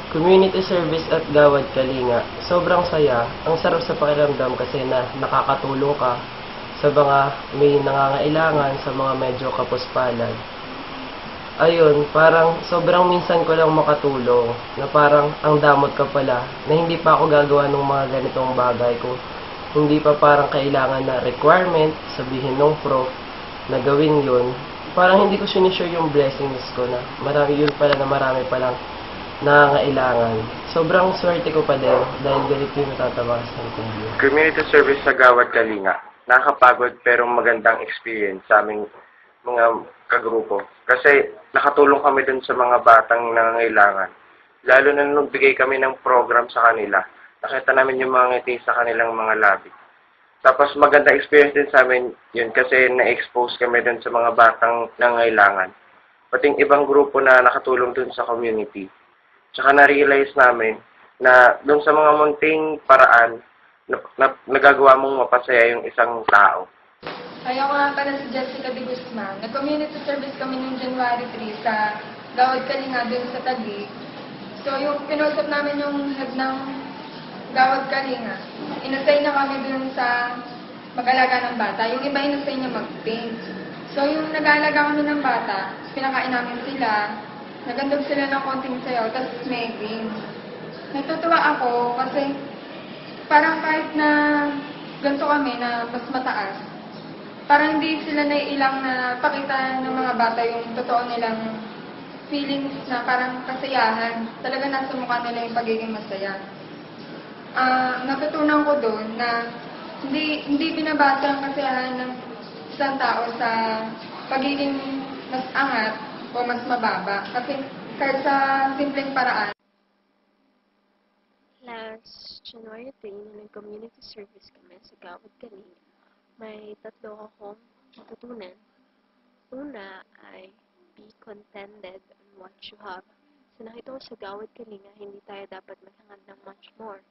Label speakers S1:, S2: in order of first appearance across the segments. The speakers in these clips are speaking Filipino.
S1: Community service at Gawad Kalinga. Sobrang saya. Ang sarap sa pakiramdam kasi na nakakatulong ka sa mga may nangangailangan, sa mga medyo kapuspalad. Ayun, parang sobrang minsan ko lang makatulong na parang ang damot ka pala na hindi pa ako gagawa ng mga ganitong bagay kung hindi pa parang kailangan na requirement, sabihin nung prof na gawin yun. Parang hindi ko sinishare yung blessings ko na marami yun pala na marami palang nangangailangan. Sobrang swerte ko pa din dahil ganito yung natatabasan kong buhay.
S2: Community service sa Gawad Kalinga. Nakakapagod pero magandang experience sa aming mga kagrupo. Kasi nakatulong kami dun sa mga batang nangangailangan. Lalo na nung bigay kami ng program sa kanila. Nakita namin yung mga ngiti sa kanilang mga labi. Tapos maganda experience din sa amin yun kasi na-expose kami dun sa mga batang nangangailangan. Pating ibang grupo na nakatulong dun sa community. Tsaka na-realize namin na dun sa mga munting paraan nagagawa mong mapasaya yung isang tao.
S3: Ay, ako nga pala si Jessica de Guzman. Nag-community service kami noong January 3 sa Gawad Kalinga dun sa Taguig. So, yung pinulsop namin yung head ng Gawad Kalinga, inasay na kami dun sa mag-alaga ng bata. Yung iba inasay niya mag-paint. So, yung nag-aalaga kami ng bata, pinakain namin sila, nagandog sila ng konting sayaw, tapos may games. Natutuwa ako kasi parang kahit na ganito kami na mas mataas, parang hindi sila naiilang na pakita ng mga bata yung totoo nilang feelings na parang kasayahan. Talaga nasa mukha nila yung pagiging masaya. Natutunan ko doon na hindi binabasa ang kasiyahan ng isang tao sa pagiging mas angat o mas mababa. Kasi kahit sa simpleng paraan.
S4: Last January 3, nag-community service kami sa Gawad Kalinga. May tatlo akong natutunan. Una ay be contented on what you have. Sa nakita ko sa Gawad Kalinga, hindi tayo dapat maghangad ng much more.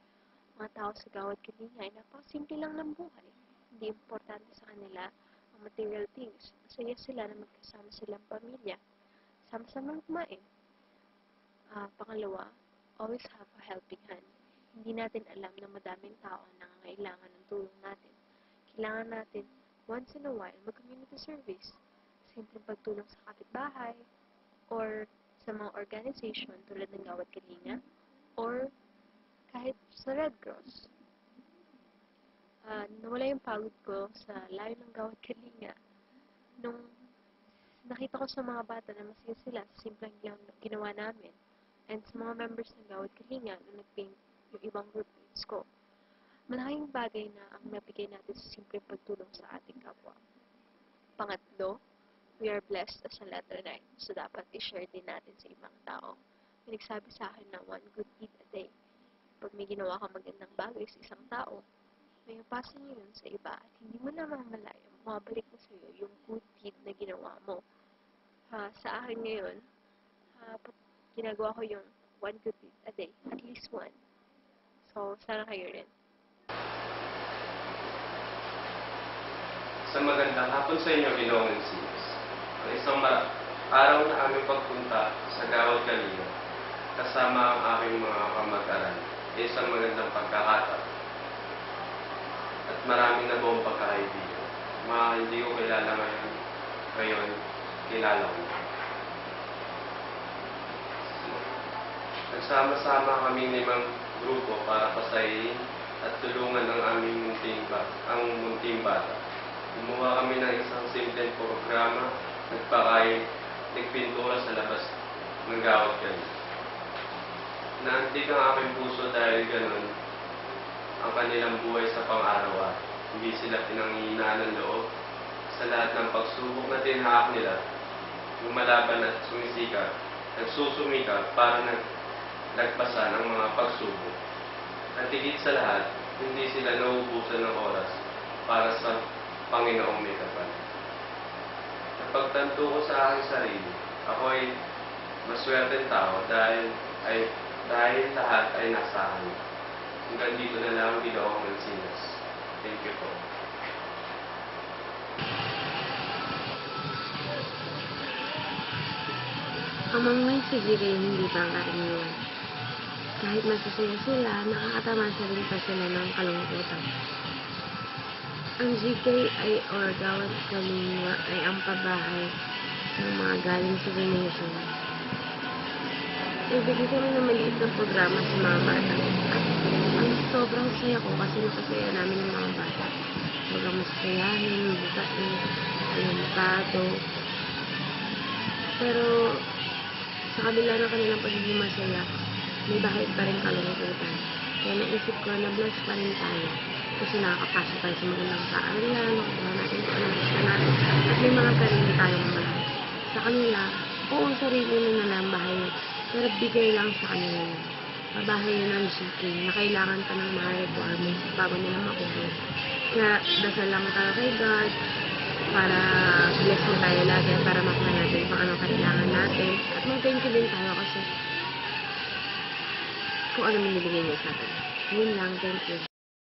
S4: Mga tao sa Gawad Kalinga ay napakasimple lang ng buhay. Hindi importante sa kanila ang material things. Masaya sila na magkasama silang pamilya. Sama-samang kumain. Pangalawa, always have a helping hand. Hindi natin alam na madaming tao ang nangangailangan ng tulong natin. Kailangan natin once in a while mag-community service. Simpleng pagtulong sa kapitbahay or sa mga organization tulad ng Gawad Kalinga or kahit sa Red Cross. Nawala yung pagod ko sa layo ng Gawad Kalinga nung nakita ko sa mga bata na masaya sila sa simpleng ginawa namin and sa mga members ng Gawad Kalinga na nag-paint yung ibang group mates ko. Malaking bagay na ang nabigay natin sa simpleng pagtulong sa ating kapwa. Pangatlo, we are blessed as a letter 9, so dapat i-share din natin sa ibang tao. May nagsabi sa akin na one good deed a day. Pag may ginawa ka magandang bagay sa isang tao, may pasa niyo yun sa iba at hindi mo na mamamalaya, mabalik mo sa iyo yung good deed na ginawa mo. Sa akin ngayon, ginagawa ko yung one good deed a day, at least one. So, sana kayo rin.
S5: Sa magandang hapon sa inyo, Ginoong Sinas. Ang isang araw na aming pagpunta sa Gawad Kalinga, kasama ang aking mga kamag-aral, isang magandang pagkakataon. At maraming nabuong pagkakaibigan. Mga hindi ko kilala ngayon, kilala ko. Nagsama-sama kami 5 grupo para pasayin at tulungan ang aming munting bata. Gumawa kami ng isang simpleng programa, nagpakain, nagpintura sa labas ng Gawad Kalinga. Naantig ang aking puso dahil ganun ang kanilang buhay sa pang-araw-araw. Hindi sila pinanghihinaan ng loob sa lahat ng pagsubok na tinahak nila. Lumalaban at sumisikap, nagsusumikap para nagpasan ang mga pagsubok. At higit sa lahat, hindi sila nauubusan ng oras para sa Panginoong may kapal. Napagtanto ko sa aking sarili, ako ay maswerteng tao dahil lahat ay nasa akin. Hanggang dito na lang, Ginoong Mansinas. Thank you po.
S6: Ang mga may sigigay hindi ba ang aking iwan? kahit masasaya sila, nakakatamasa rin pa sila ng kalungkutan. Ang GK or Gawad Kalinga ay ang pabahay ng mga galing sa donation. Ibigay kami ng maliit na programa sa mga bata. At ang sobrang saya ko kasi napasaya namin ng mga bata. Huwag masasayahin, bukain, alimpado. Pero sa kabila ng kanilang pagiging masaya, may bahid pa rin kalungkutan. Kaya naisip ko na bless pa rin tayo. Kasi nakakapasok tayo sa magandang paaralan, nakuha natin kung ano gusto natin. At may mga sarili tayong mahal. Sa kanila, oo, sarili nila na lang bahay. Pero bigay lang sa kanila yun. Pabahay yun ng GK na kailangan pa ng mga requirements bago nila makuha. Kaya dasal lang tayo kay God para bless mo tayo lagi para makuha natin kung ano kailangan natin. At mag-thank you din tayo kasi kung ano minibigay niya sa atin. Yun lang, thank you.